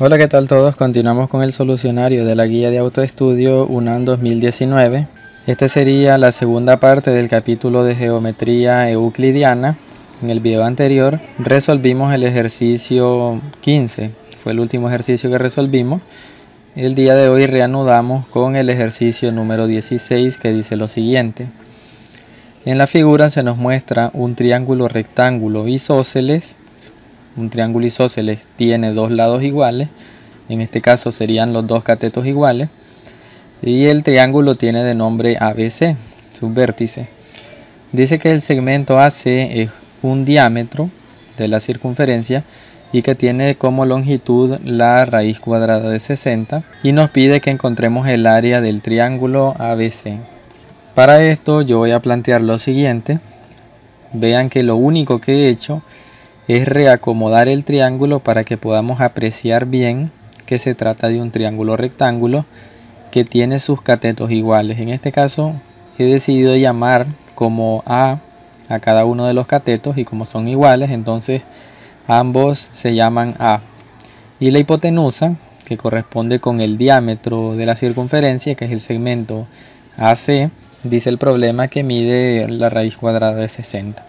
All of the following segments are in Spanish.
Hola, ¿qué tal todos? Continuamos con el solucionario de la guía de autoestudio UNAM 2019. Esta sería la segunda parte del capítulo de geometría euclidiana. En el video anterior resolvimos el ejercicio 15, fue el último ejercicio que resolvimos. El día de hoy reanudamos con el ejercicio número 16, que dice lo siguiente. En la figura se nos muestra un triángulo rectángulo isósceles. Un triángulo isósceles tiene dos lados iguales, en este caso serían los dos catetos iguales, y el triángulo tiene de nombre ABC, su vértice. Dice que el segmento AC es un diámetro de la circunferencia y que tiene como longitud la raíz cuadrada de 60, y nos pide que encontremos el área del triángulo ABC. Para esto yo voy a plantear lo siguiente. Vean que lo único que he hecho es reacomodar el triángulo para que podamos apreciar bien que se trata de un triángulo rectángulo que tiene sus catetos iguales. En este caso he decidido llamar como A cada uno de los catetos, y como son iguales, entonces ambos se llaman A. Y la hipotenusa, que corresponde con el diámetro de la circunferencia, que es el segmento AC, dice el problema que mide la raíz cuadrada de 60.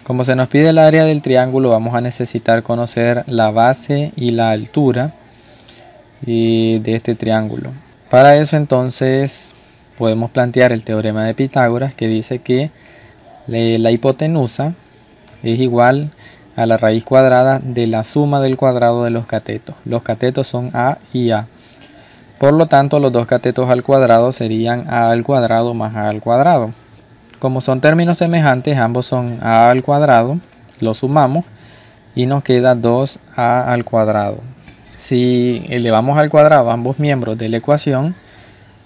Como se nos pide el área del triángulo, vamos a necesitar conocer la base y la altura de este triángulo. Para eso entonces podemos plantear el teorema de Pitágoras, que dice que la hipotenusa es igual a la raíz cuadrada de la suma del cuadrado de los catetos. Los catetos son A y A. Por lo tanto, los dos catetos al cuadrado serían A al cuadrado más A al cuadrado. Como son términos semejantes, ambos son A al cuadrado, lo sumamos y nos queda 2A al cuadrado. Si elevamos al cuadrado ambos miembros de la ecuación,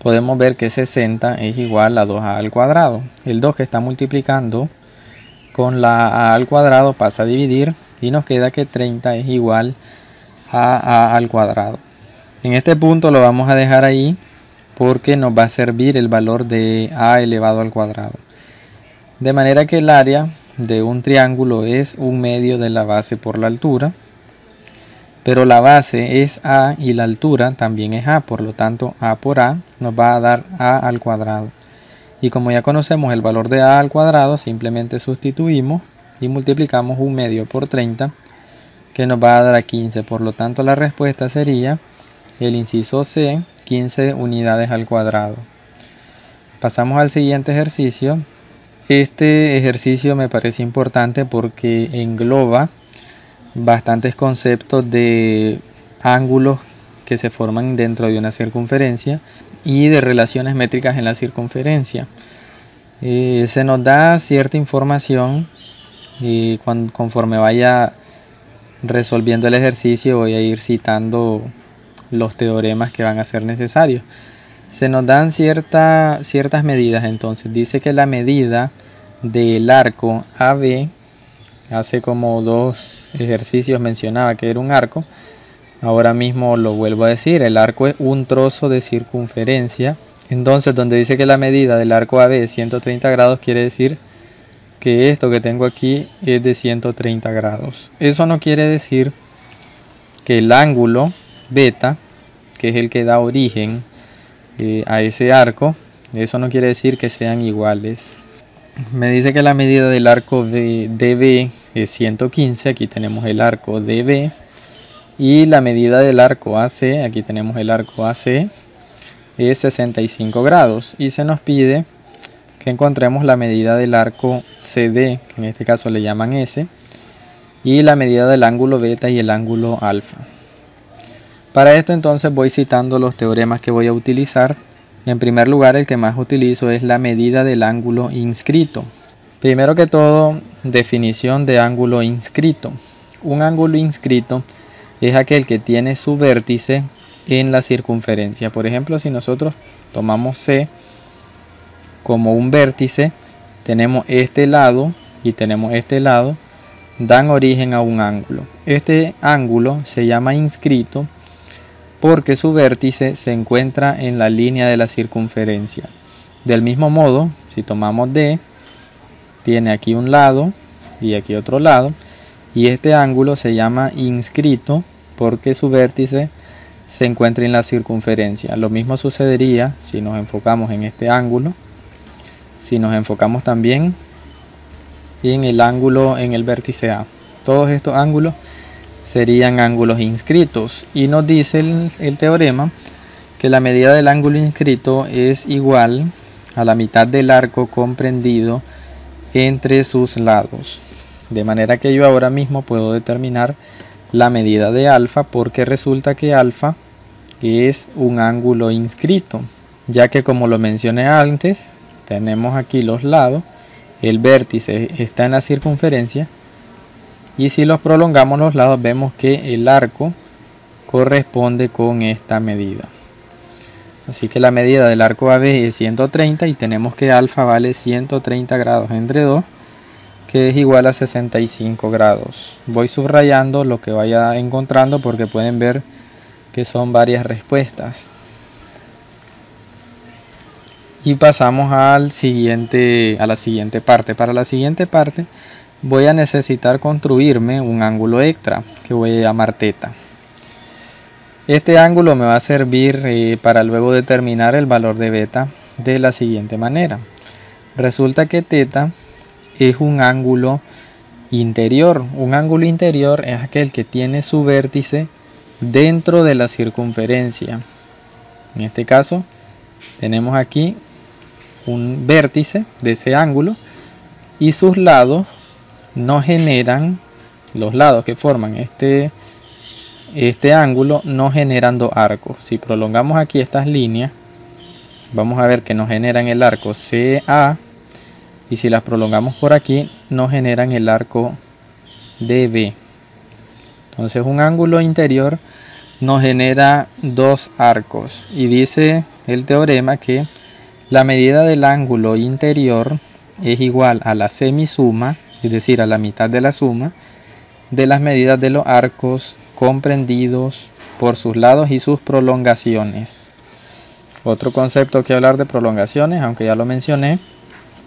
podemos ver que 60 es igual a 2A al cuadrado. El 2 que está multiplicando con la A al cuadrado pasa a dividir y nos queda que 30 es igual a A al cuadrado. En este punto lo vamos a dejar ahí porque nos va a servir el valor de A elevado al cuadrado. De manera que el área de un triángulo es un medio de la base por la altura, pero la base es A y la altura también es A, por lo tanto A por A nos va a dar A al cuadrado. Y como ya conocemos el valor de A al cuadrado, simplemente sustituimos y multiplicamos un medio por 30, que nos va a dar a 15. Por lo tanto la respuesta sería el inciso C, 15 unidades al cuadrado. Pasamos al siguiente ejercicio. Este ejercicio me parece importante porque engloba bastantes conceptos de ángulos que se forman dentro de una circunferencia y de relaciones métricas en la circunferencia. Se nos da cierta información y conforme vaya resolviendo el ejercicio voy a ir citando los teoremas que van a ser necesarios. Se nos dan ciertas medidas. Entonces dice que la medida del arco AB, hace como dos ejercicios mencionaba que era un arco, ahora mismo lo vuelvo a decir, el arco es un trozo de circunferencia. Entonces donde dice que la medida del arco AB es 130 grados, quiere decir que esto que tengo aquí es de 130 grados. Eso no quiere decir que el ángulo beta, que es el que da origen a ese arco, eso no quiere decir que sean iguales. Me dice que la medida del arco DB es 115, aquí tenemos el arco DB, y la medida del arco AC, aquí tenemos el arco AC, es 65 grados, y se nos pide que encontremos la medida del arco CD, que en este caso le llaman S, y la medida del ángulo beta y el ángulo alfa. Para esto entonces voy citando los teoremas que voy a utilizar. En primer lugar, el que más utilizo es la medida del ángulo inscrito. Primero que todo, definición de ángulo inscrito. Un ángulo inscrito es aquel que tiene su vértice en la circunferencia. Por ejemplo, si nosotros tomamos C como un vértice, tenemos este lado y tenemos este lado, dan origen a un ángulo. Este ángulo se llama inscrito porque su vértice se encuentra en la línea de la circunferencia. Del mismo modo, si tomamos D, tiene aquí un lado y aquí otro lado, y este ángulo se llama inscrito porque su vértice se encuentra en la circunferencia. Lo mismo sucedería si nos enfocamos en este ángulo, si nos enfocamos también en el ángulo en el vértice A. Todos estos ángulos serían ángulos inscritos, y nos dice el teorema que la medida del ángulo inscrito es igual a la mitad del arco comprendido entre sus lados. De manera que yo ahora mismo puedo determinar la medida de alfa, porque resulta que alfa es un ángulo inscrito, ya que, como lo mencioné antes, tenemos aquí los lados, el vértice está en la circunferencia, y si los prolongamos los lados vemos que el arco corresponde con esta medida. Así que la medida del arco AB es 130 y tenemos que alfa vale 130 grados entre 2, que es igual a 65 grados. Voy subrayando lo que vaya encontrando porque pueden ver que son varias respuestas. Y pasamos a la siguiente parte. Para la siguiente parte voy a necesitar construirme un ángulo extra que voy a llamar θ. Este ángulo me va a servir para luego determinar el valor de beta de la siguiente manera. Resulta que θ es un ángulo interior. Un ángulo interior es aquel que tiene su vértice dentro de la circunferencia. En este caso tenemos aquí un vértice de ese ángulo y sus lados no generan, los lados que forman este ángulo no generan dos arcos. Si prolongamos aquí estas líneas, vamos a ver que nos generan el arco CA, y si las prolongamos por aquí nos generan el arco DB. Entonces un ángulo interior nos genera dos arcos, y dice el teorema que la medida del ángulo interior es igual a la semisuma, es decir, a la mitad de la suma de las medidas de los arcos comprendidos por sus lados y sus prolongaciones. Otro concepto que hablar de prolongaciones, aunque ya lo mencioné,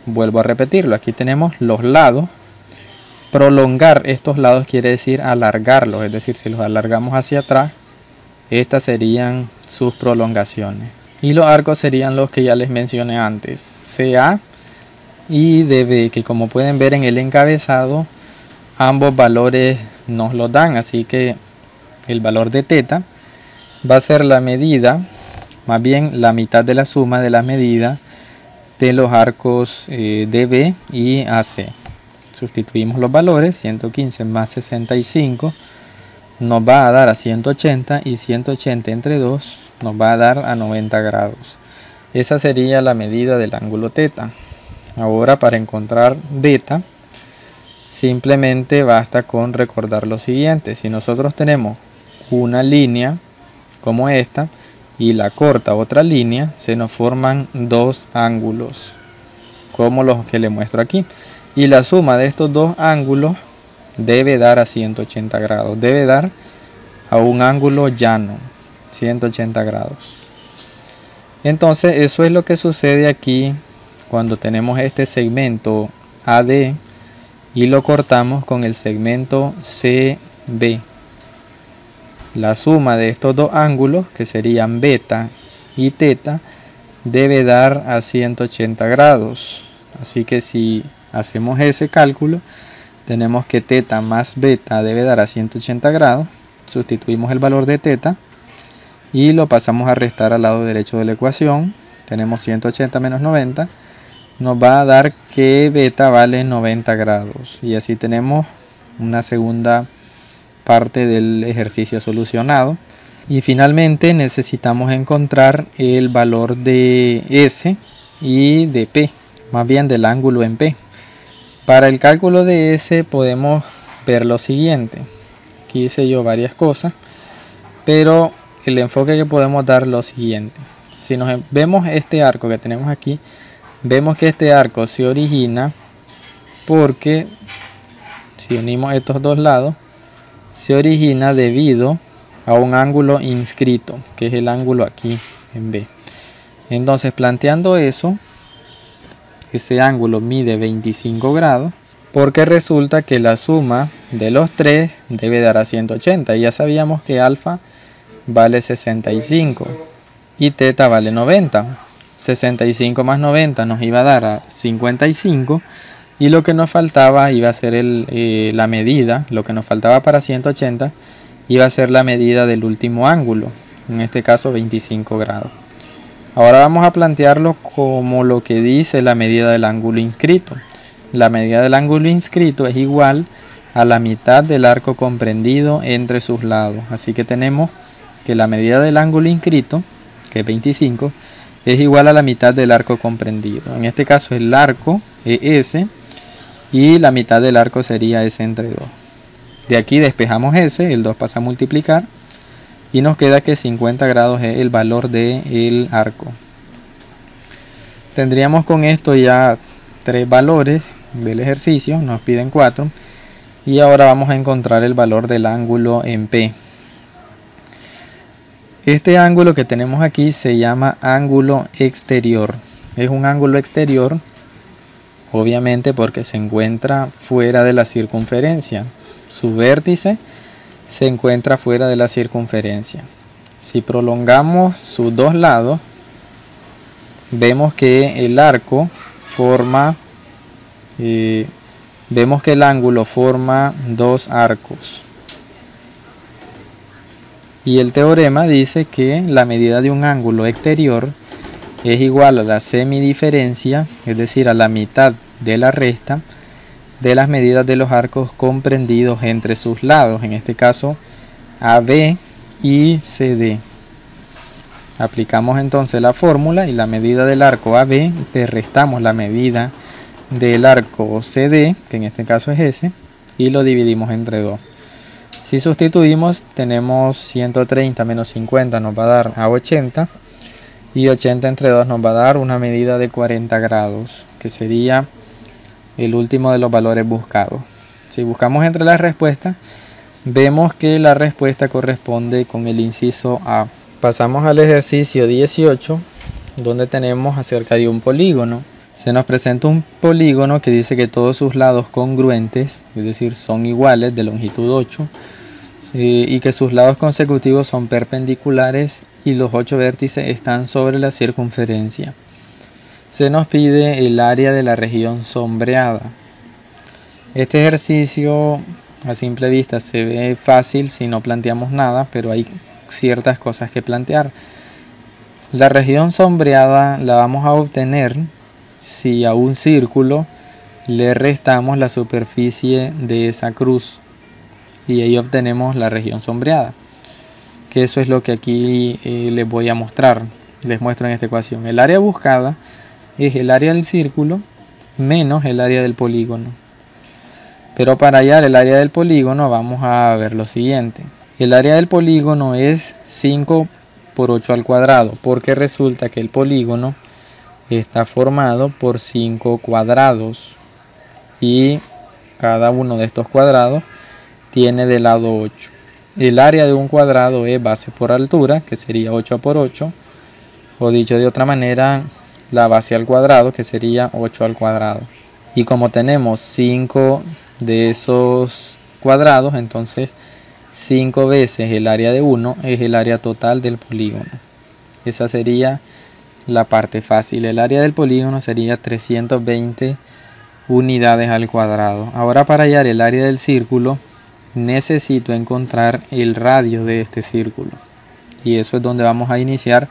vuelvo a repetirlo. Aquí tenemos los lados. Prolongar estos lados quiere decir alargarlos, es decir, si los alargamos hacia atrás, estas serían sus prolongaciones. Y los arcos serían los que ya les mencioné antes, CA y DB, que como pueden ver en el encabezado, ambos valores nos los dan. Así que el valor de θ va a ser la medida, más bien la mitad de la suma de la medida de los arcos DB y AC. Sustituimos los valores, 115 más 65 nos va a dar a 180, y 180 entre 2 nos va a dar a 90 grados. Esa sería la medida del ángulo θ. Ahora, para encontrar beta, simplemente basta con recordar lo siguiente. Si nosotros tenemos una línea como esta y la corta otra línea, se nos forman dos ángulos como los que le muestro aquí, y la suma de estos dos ángulos debe dar a 180 grados, debe dar a un ángulo llano, 180 grados. Entonces eso es lo que sucede aquí cuando tenemos este segmento AD y lo cortamos con el segmento CB. La suma de estos dos ángulos, que serían beta y θ, debe dar a 180 grados. Así que si hacemos ese cálculo, tenemos que θ más beta debe dar a 180 grados. Sustituimos el valor de θ y lo pasamos a restar al lado derecho de la ecuación. Tenemos 180 menos 90, nos va a dar que beta vale 90 grados. Y así tenemos una segunda parte del ejercicio solucionado. Y finalmente necesitamos encontrar el valor de S y de P, más bien del ángulo en P. Para el cálculo de S podemos ver lo siguiente. Aquí hice yo varias cosas, pero el enfoque que podemos dar es lo siguiente. Si nos vemos este arco que tenemos aquí, vemos que este arco se origina porque, si unimos estos dos lados, se origina debido a un ángulo inscrito, que es el ángulo aquí en B. Entonces, planteando eso, ese ángulo mide 25 grados porque resulta que la suma de los tres debe dar a 180, y ya sabíamos que alfa vale 65 y teta vale 90. 65 más 90 nos iba a dar a 55, y lo que nos faltaba iba a ser la medida, lo que nos faltaba para 180 iba a ser la medida del último ángulo, en este caso 25 grados. Ahora vamos a plantearlo como lo que dice la medida del ángulo inscrito. La medida del ángulo inscrito es igual a la mitad del arco comprendido entre sus lados. Así que tenemos que la medida del ángulo inscrito, que es 25, es igual a la mitad del arco comprendido. En este caso el arco es S y la mitad del arco sería S entre 2. De aquí despejamos S, el 2 pasa a multiplicar y nos queda que 50 grados es el valor del arco. Tendríamos con esto ya 3 valores del ejercicio, nos piden 4, y ahora vamos a encontrar el valor del ángulo en P. Este ángulo que tenemos aquí se llama ángulo exterior. Es un ángulo exterior, obviamente porque se encuentra fuera de la circunferencia. Su vértice se encuentra fuera de la circunferencia. Si prolongamos sus dos lados, vemos que el arco forma, vemos que el ángulo forma dos arcos. Y el teorema dice que la medida de un ángulo exterior es igual a la semidiferencia, es decir, a la mitad de la resta de las medidas de los arcos comprendidos entre sus lados, en este caso AB y CD. Aplicamos entonces la fórmula y la medida del arco AB, le restamos la medida del arco CD, que en este caso es S, y lo dividimos entre 2. Si sustituimos, tenemos 130 menos 50 nos va a dar a 80, y 80 entre 2 nos va a dar una medida de 40 grados, que sería el último de los valores buscados. Si buscamos entre las respuestas, vemos que la respuesta corresponde con el inciso A. Pasamos al ejercicio 18, donde tenemos acerca de un polígono. Se nos presenta un polígono que dice que todos sus lados congruentes, es decir, son iguales, de longitud 8, y que sus lados consecutivos son perpendiculares y los 8 vértices están sobre la circunferencia. Se nos pide el área de la región sombreada. Este ejercicio a simple vista se ve fácil si no planteamos nada, pero hay ciertas cosas que plantear. La región sombreada la vamos a obtener si a un círculo le restamos la superficie de esa cruz, y ahí obtenemos la región sombreada, que eso es lo que aquí les voy a mostrar. Les muestro en esta ecuación. El área buscada es el área del círculo menos el área del polígono. Pero para hallar el área del polígono vamos a ver lo siguiente. El área del polígono es 5 por 8 al cuadrado, porque resulta que el polígono está formado por 5 cuadrados y cada uno de estos cuadrados tiene de lado 8. El área de un cuadrado es base por altura, que sería 8 por 8, o dicho de otra manera, la base al cuadrado, que sería 8 al cuadrado. Y como tenemos 5 de esos cuadrados, entonces 5 veces el área de 1 es el área total del polígono. Esa sería la parte fácil. El área del polígono sería 320 unidades al cuadrado. Ahora, para hallar el área del círculo necesito encontrar el radio de este círculo, y eso es donde vamos a iniciar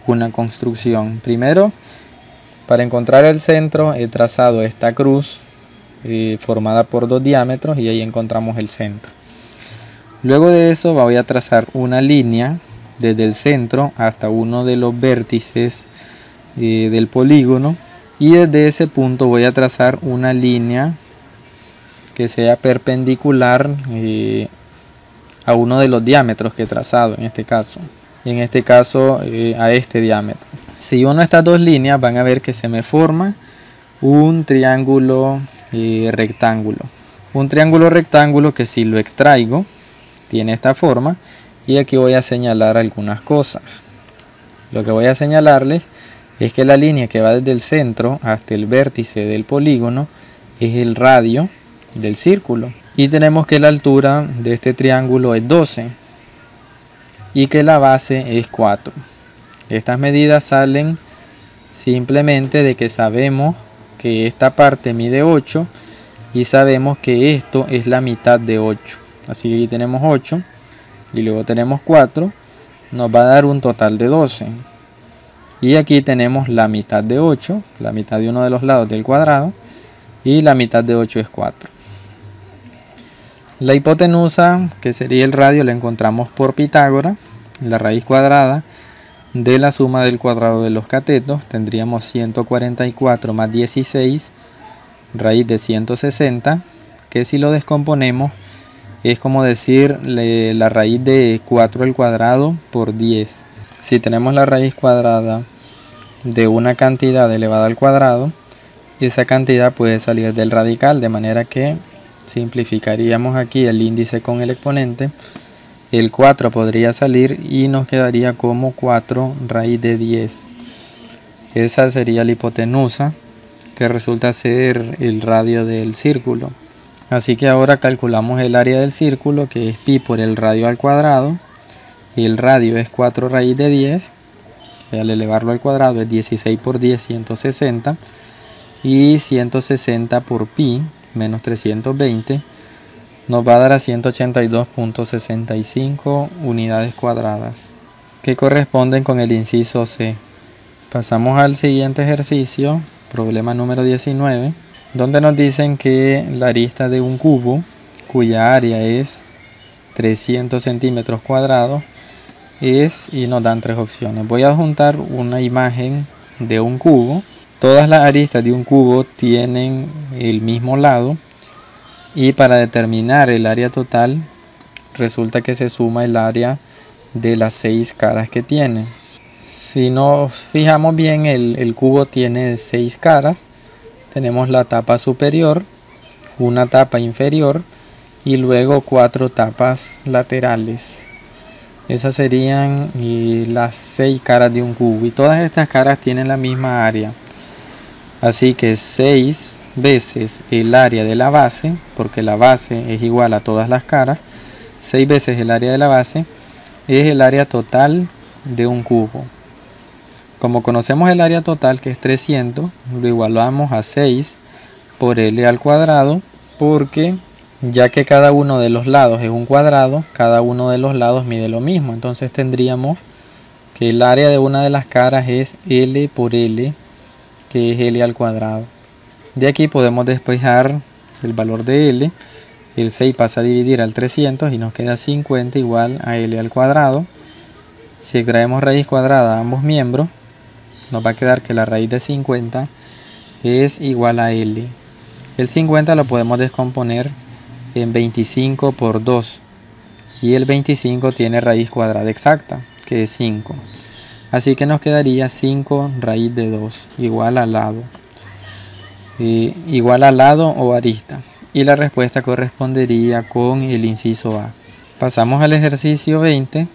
una construcción. Primero, para encontrar el centro he trazado esta cruz formada por 2 diámetros, y ahí encontramos el centro. Luego de eso voy a trazar una línea desde el centro hasta uno de los vértices del polígono, y desde ese punto voy a trazar una línea que sea perpendicular a uno de los diámetros que he trazado en este caso. A este diámetro. Si uno de estas dos líneas, van a ver que se me forma un triángulo rectángulo. Un triángulo rectángulo que, si lo extraigo, tiene esta forma, y aquí voy a señalar algunas cosas. Lo que voy a señalarles es que la línea que va desde el centro hasta el vértice del polígono es el radio del círculo. Y tenemos que la altura de este triángulo es 12 y que la base es 4. Estas medidas salen simplemente de que sabemos que esta parte mide 8 y sabemos que esto es la mitad de 8. Así que aquí tenemos 8 y luego tenemos 4, nos va a dar un total de 12. Y aquí tenemos la mitad de 8, la mitad de uno de los lados del cuadrado, y la mitad de 8 es 4. La hipotenusa, que sería el radio, la encontramos por Pitágoras. La raíz cuadrada de la suma del cuadrado de los catetos, tendríamos 144 más 16, raíz de 160, que si lo descomponemos es como decir la raíz de 4 al cuadrado por 10. Si tenemos la raíz cuadrada de una cantidad elevada al cuadrado, esa cantidad puede salir del radical, de manera que simplificaríamos aquí el índice con el exponente. El 4 podría salir y nos quedaría como 4 raíz de 10. Esa sería la hipotenusa, que resulta ser el radio del círculo. Así que ahora calculamos el área del círculo, que es pi por el radio al cuadrado. Y el radio es 4 raíz de 10. Y al elevarlo al cuadrado es 16 por 10, 160. Y 160 por pi, menos 320, nos va a dar a 182.65 unidades cuadradas, que corresponden con el inciso C. Pasamos al siguiente ejercicio, problema número 19, donde nos dicen que la arista de un cubo, cuya área es 300 centímetros cuadrados, y nos dan tres opciones. Voy a adjuntar una imagen de un cubo. Todas las aristas de un cubo tienen el mismo lado, y para determinar el área total resulta que se suma el área de las 6 caras que tiene. Si nos fijamos bien, el cubo tiene 6 caras. Tenemos la tapa superior, una tapa inferior y luego 4 tapas laterales. Esas serían las 6 caras de un cubo, y todas estas caras tienen la misma área. Así que 6 veces el área de la base, porque la base es igual a todas las caras, 6 veces el área de la base es el área total de un cubo. Como conocemos el área total, que es 300, lo igualamos a 6 por L al cuadrado, porque ya que cada uno de los lados es un cuadrado, cada uno de los lados mide lo mismo. Entonces tendríamos que el área de una de las caras es L por L, que es L al cuadrado. De aquí podemos despejar el valor de L. El 6 pasa a dividir al 300 y nos queda 50 igual a L al cuadrado. Si extraemos raíz cuadrada a ambos miembros, nos va a quedar que la raíz de 50 es igual a L. El 50 lo podemos descomponer en 25 por 2. Y el 25 tiene raíz cuadrada exacta, que es 5. Así que nos quedaría 5 raíz de 2 igual al lado. Igual al lado o arista. Y la respuesta correspondería con el inciso A. Pasamos al ejercicio 20,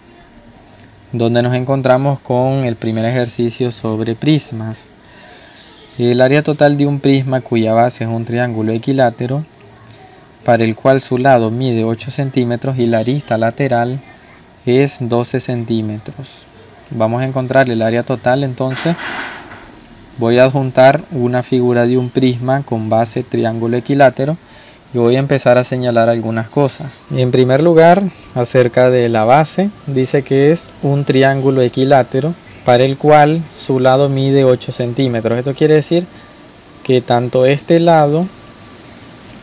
donde nos encontramos con el primer ejercicio sobre prismas. El área total de un prisma cuya base es un triángulo equilátero, para el cual su lado mide 8 centímetros y la arista lateral es 12 centímetros. Vamos a encontrar el área total. Entonces voy a adjuntar una figura de un prisma con base triángulo equilátero y voy a empezar a señalar algunas cosas. En primer lugar, acerca de la base, dice que es un triángulo equilátero para el cual su lado mide 8 centímetros. Esto quiere decir que tanto este lado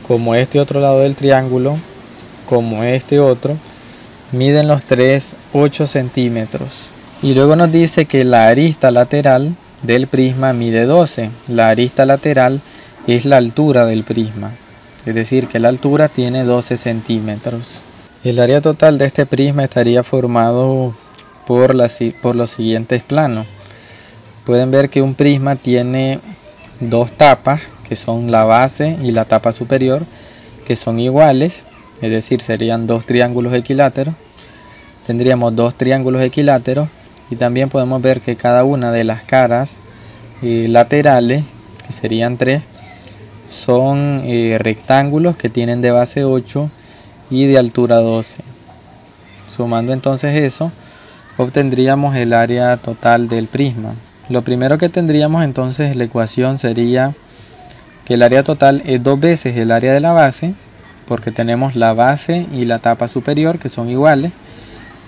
como este otro lado del triángulo, como este otro, miden los tres 8 centímetros. Y luego nos dice que la arista lateral del prisma mide 12. La arista lateral es la altura del prisma, es decir, que la altura tiene 12 centímetros. El área total de este prisma estaría formado por los siguientes planos. Pueden ver que un prisma tiene dos tapas, que son la base y la tapa superior, que son iguales, es decir, serían dos triángulos equiláteros. Tendríamos dos triángulos equiláteros y también podemos ver que cada una de las caras laterales, que serían 3, son rectángulos que tienen de base 8 y de altura 12. Sumando entonces eso, obtendríamos el área total del prisma. Lo primero que tendríamos entonces la ecuación sería que el área total es 2 veces el área de la base, porque tenemos la base y la tapa superior que son iguales,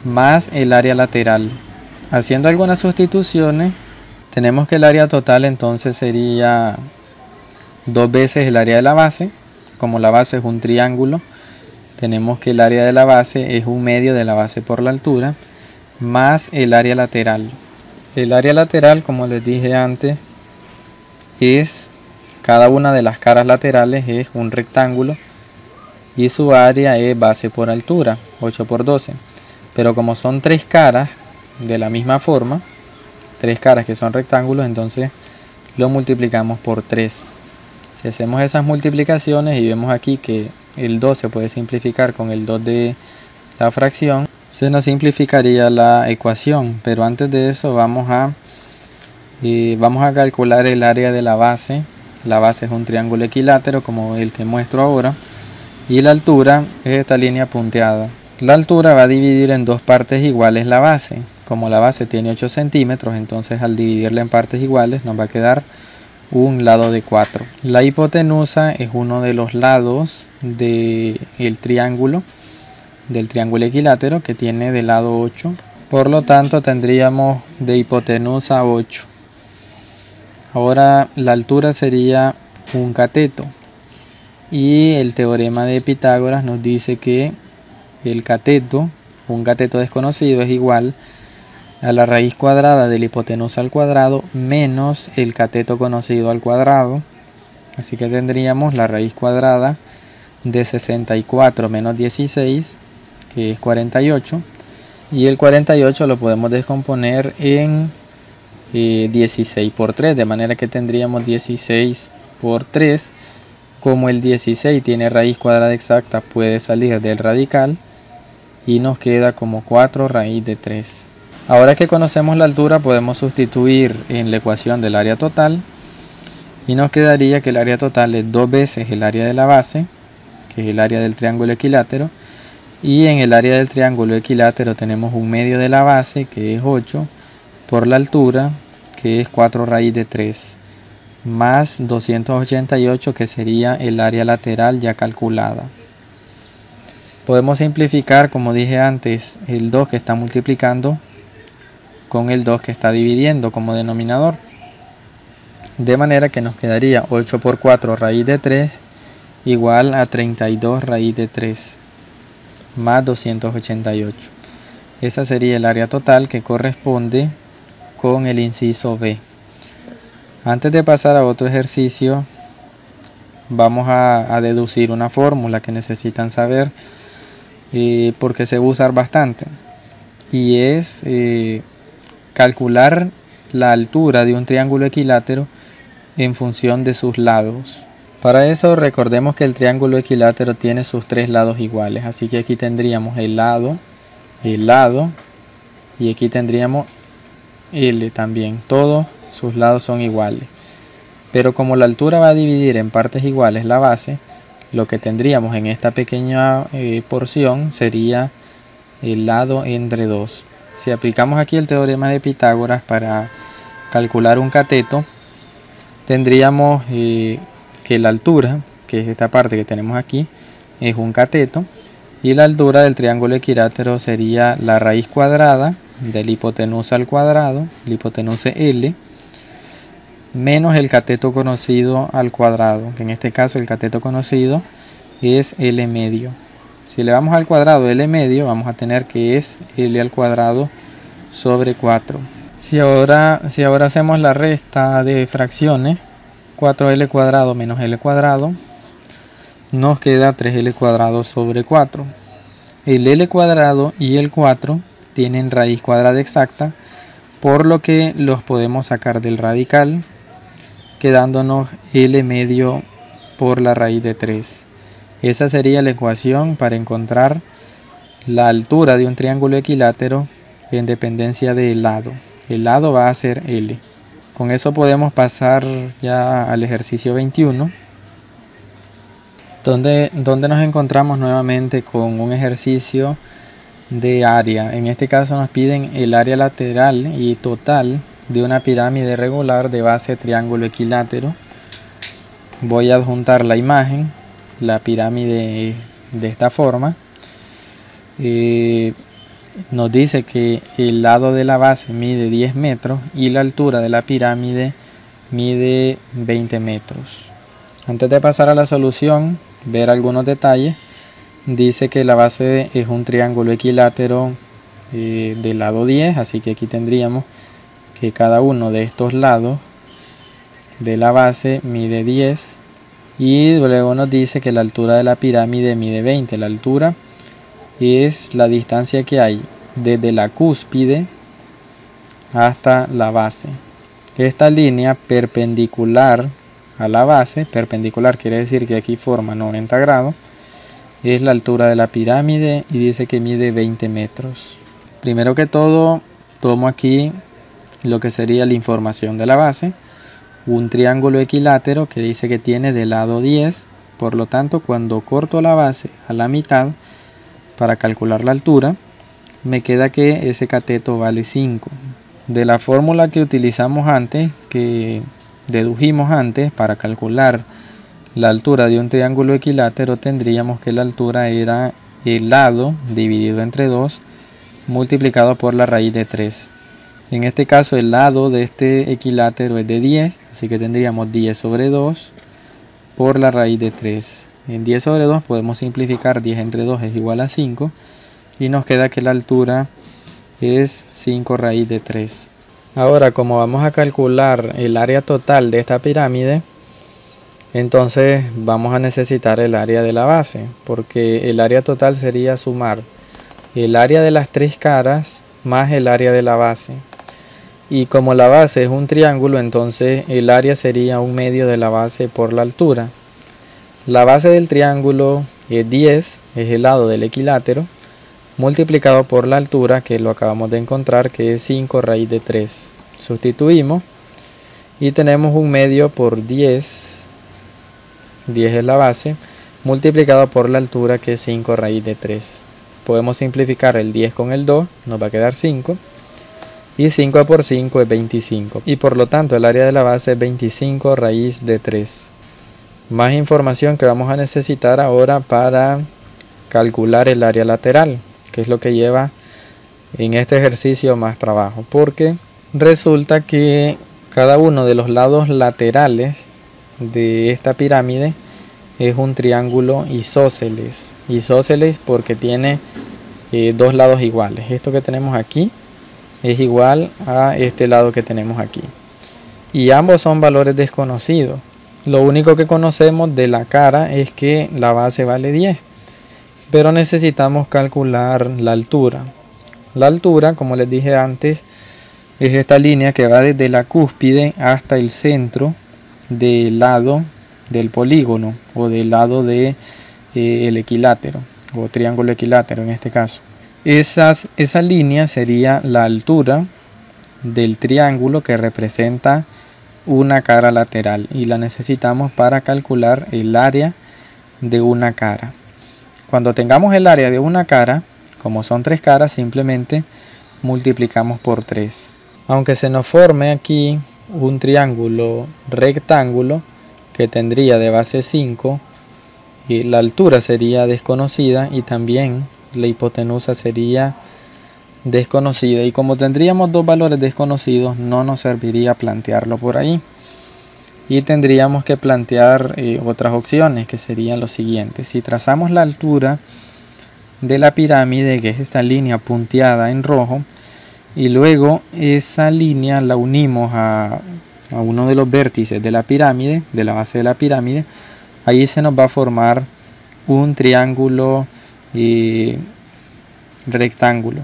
más el área lateral. Haciendo algunas sustituciones, tenemos que el área total entonces sería 2 veces el área de la base. Como la base es un triángulo, tenemos que el área de la base es 1/2 de la base por la altura, más el área lateral. El área lateral, como les dije antes, es cada una de las caras laterales es un rectángulo y su área es base por altura, 8 por 12. Pero como son 3 caras de la misma forma, 3 caras que son rectángulos, entonces lo multiplicamos por 3. Si hacemos esas multiplicaciones y vemos aquí que el 2 se puede simplificar con el 2 de la fracción, se nos simplificaría la ecuación. Pero antes de eso vamos a calcular el área de la base. La base es un triángulo equilátero como el que muestro ahora, y la altura es esta línea punteada. La altura va a dividir en 2 partes iguales la base. Como la base tiene 8 centímetros, entonces al dividirla en partes iguales nos va a quedar un lado de 4. La hipotenusa es uno de los lados del triángulo equilátero, que tiene de lado 8. Por lo tanto tendríamos de hipotenusa 8. Ahora la altura sería un cateto. Y el teorema de Pitágoras nos dice que el cateto, un cateto desconocido, es igual a la raíz cuadrada de la hipotenusa al cuadrado menos el cateto conocido al cuadrado. Así que tendríamos la raíz cuadrada de 64 menos 16, que es 48. Y el 48 lo podemos descomponer en 16 por 3, de manera que tendríamos 16 por 3. Como el 16 tiene raíz cuadrada exacta, puede salir del radical y nos queda como 4 raíz de 3. Ahora que conocemos la altura, podemos sustituir en la ecuación del área total y nos quedaría que el área total es 2 veces el área de la base, que es el área del triángulo equilátero, y en el área del triángulo equilátero tenemos 1/2 de la base, que es 8, por la altura, que es 4 raíz de 3, más 288, que sería el área lateral ya calculada. Podemos simplificar, como dije antes, el 2 que está multiplicando con el 2 que está dividiendo como denominador, de manera que nos quedaría 8 por 4 raíz de 3 igual a 32 raíz de 3 más 288. Esa sería el área total, que corresponde con el inciso B. Antes de pasar a otro ejercicio, vamos a deducir una fórmula que necesitan saber porque se va a usar bastante, y es calcular la altura de un triángulo equilátero en función de sus lados. Para eso recordemos que el triángulo equilátero tiene sus 3 lados iguales, así que aquí tendríamos el lado y aquí tendríamos L también. Todos sus lados son iguales, pero como la altura va a dividir en partes iguales la base, lo que tendríamos en esta pequeña porción sería el lado entre 2. Si aplicamos aquí el teorema de Pitágoras para calcular un cateto, tendríamos que la altura, que es esta parte que tenemos aquí, es un cateto, y la altura del triángulo equilátero sería la raíz cuadrada de la hipotenusa al cuadrado, la hipotenusa L, menos el cateto conocido al cuadrado, que en este caso el cateto conocido es L medio. Si le vamos al cuadrado L medio, vamos a tener que es L al cuadrado sobre 4. Si ahora hacemos la resta de fracciones, 4L cuadrado menos L cuadrado, nos queda 3L cuadrado sobre 4. El L cuadrado y el 4 tienen raíz cuadrada exacta, por lo que los podemos sacar del radical, quedándonos L medio por la raíz de 3. Esa sería la ecuación para encontrar la altura de un triángulo equilátero en dependencia del lado. El lado va a ser L. Con eso podemos pasar ya al ejercicio 21. donde nos encontramos nuevamente con un ejercicio de área. En este caso nos piden el área lateral y total de una pirámide regular de base triángulo equilátero. Voy a adjuntar la imagen, la pirámide de esta forma. Nos dice que el lado de la base mide 10 metros y la altura de la pirámide mide 20 metros. Antes de pasar a la solución, ver algunos detalles. Dice que la base es un triángulo equilátero del lado 10, así que aquí tendríamos que cada uno de estos lados de la base mide 10 y luego nos dice que la altura de la pirámide mide 20. La altura es la distancia que hay desde la cúspide hasta la base. Esta línea perpendicular a la base, perpendicular quiere decir que aquí forma 90 grados, es la altura de la pirámide y dice que mide 20 metros. Primero que todo, tomo aquí lo que sería la información de la base, un triángulo equilátero que dice que tiene de lado 10, por lo tanto cuando corto la base a la mitad para calcular la altura, me queda que ese cateto vale 5. De la fórmula que utilizamos antes, que dedujimos antes para calcular la altura de un triángulo equilátero, tendríamos que la altura era el lado dividido entre 2 multiplicado por la raíz de 3. En este caso el lado de este equilátero es de 10, así que tendríamos 10 sobre 2 por la raíz de 3. En 10 sobre 2 podemos simplificar, 10 entre 2 es igual a 5 y nos queda que la altura es 5 raíz de 3. Ahora, como vamos a calcular el área total de esta pirámide, entonces vamos a necesitar el área de la base, porque el área total sería sumar el área de las tres caras más el área de la base. Y como la base es un triángulo, entonces el área sería un medio de la base por la altura. La base del triángulo es 10, es el lado del equilátero, multiplicado por la altura, que lo acabamos de encontrar, que es 5 raíz de 3. Sustituimos y tenemos un medio por 10, 10 es la base, multiplicado por la altura, que es 5 raíz de 3. Podemos simplificar el 10 con el 2, nos va a quedar 5. Y 5 por 5 es 25. Y por lo tanto el área de la base es 25 raíz de 3. Más información que vamos a necesitar ahora para calcular el área lateral, que es lo que lleva en este ejercicio más trabajo. Porque resulta que cada uno de los lados laterales de esta pirámide es un triángulo isósceles. Isósceles porque tiene dos lados iguales. Esto que tenemos aquí es igual a este lado que tenemos aquí. Y ambos son valores desconocidos. Lo único que conocemos de la cara es que la base vale 10. Pero necesitamos calcular la altura. La altura, como les dije antes, es esta línea que va desde la cúspide hasta el centro del lado del polígono o del lado del equilátero o triángulo equilátero en este caso. Esa línea sería la altura del triángulo que representa una cara lateral y la necesitamos para calcular el área de una cara. Cuando tengamos el área de una cara, como son tres caras, simplemente multiplicamos por 3. Aunque se nos forme aquí un triángulo rectángulo que tendría de base 5, y la altura sería desconocida y también la hipotenusa sería desconocida, y como tendríamos dos valores desconocidos no nos serviría plantearlo por ahí y tendríamos que plantear otras opciones, que serían los siguientes. Si trazamos la altura de la pirámide, que es esta línea punteada en rojo, y luego esa línea la unimos a uno de los vértices de la pirámide, de la base de la pirámide, ahí se nos va a formar un triángulo rectángulo.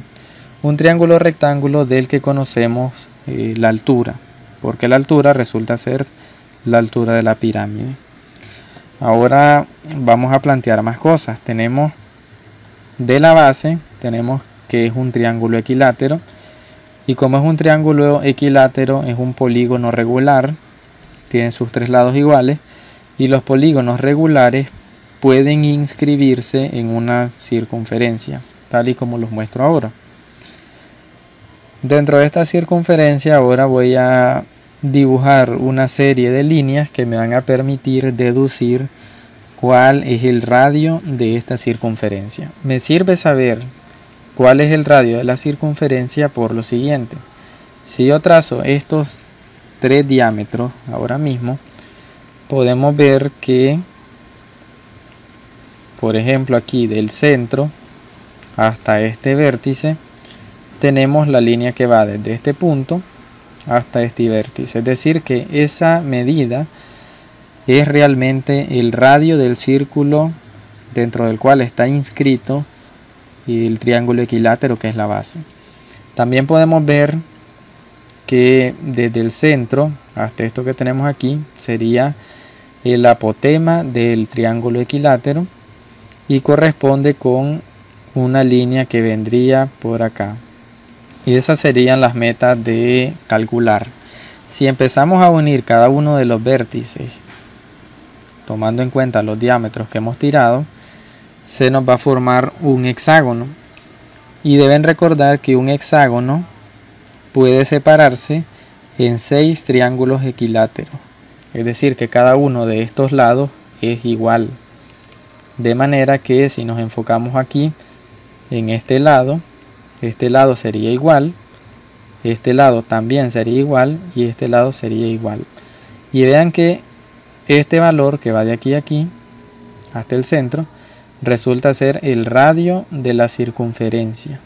Un triángulo rectángulo del que conocemos la altura, porque la altura resulta ser la altura de la pirámide. Ahora vamos a plantear más cosas. Tenemos de la base, tenemos que es un triángulo equilátero, y como es un triángulo equilátero es un polígono regular, tiene sus tres lados iguales, y los polígonos regulares pueden inscribirse en una circunferencia, tal y como los muestro ahora. Dentro de esta circunferencia ahora voy a dibujar una serie de líneas que me van a permitir deducir cuál es el radio de esta circunferencia. Me sirve saber cuál es el radio de la circunferencia por lo siguiente. Si yo trazo estos tres diámetros ahora mismo, podemos ver que, por ejemplo, aquí del centro hasta este vértice tenemos la línea que va desde este punto hasta este vértice, es decir que esa medida es realmente el radio del círculo dentro del cual está inscrito el triángulo equilátero, que es la base. También podemos ver que desde el centro hasta esto que tenemos aquí sería el apotema del triángulo equilátero y corresponde con una línea que vendría por acá. Y esas serían las metas de calcular. Si empezamos a unir cada uno de los vértices, tomando en cuenta los diámetros que hemos tirado, se nos va a formar un hexágono. Y deben recordar que un hexágono puede separarse en 6 triángulos equiláteros. Es decir, que cada uno de estos lados es igual. De manera que si nos enfocamos aquí en este lado sería igual, este lado también sería igual y este lado sería igual. Y vean que este valor que va de aquí a aquí hasta el centro resulta ser el radio de la circunferencia.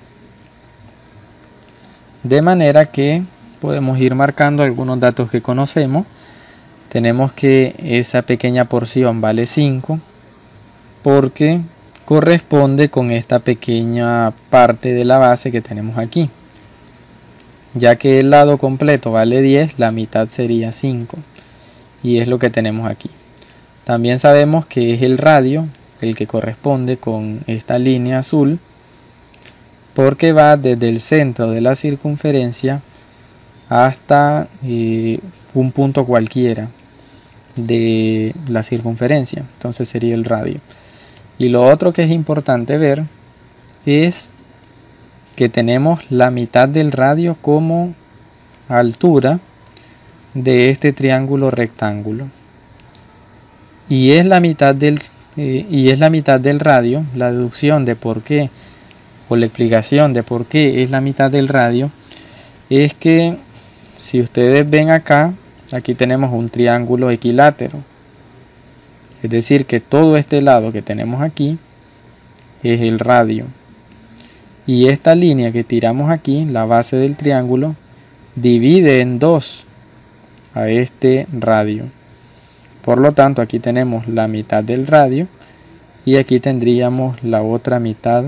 De manera que podemos ir marcando algunos datos que conocemos. Tenemos que esa pequeña porción vale 5 porque corresponde con esta pequeña parte de la base que tenemos aquí. Ya que el lado completo vale 10, la mitad sería 5. Y es lo que tenemos aquí. También sabemos que es el radio el que corresponde con esta línea azul, porque va desde el centro de la circunferencia hasta un punto cualquiera de la circunferencia. Entonces sería el radio. Y lo otro que es importante ver es que tenemos la mitad del radio como altura de este triángulo rectángulo. Y es la mitad del radio. La deducción de por qué, o la explicación de por qué es la mitad del radio, es que si ustedes ven acá, aquí tenemos un triángulo equilátero. Es decir, que todo este lado que tenemos aquí es el radio. Y esta línea que tiramos aquí, la base del triángulo, divide en 2 a este radio. Por lo tanto, aquí tenemos la mitad del radio y aquí tendríamos la otra mitad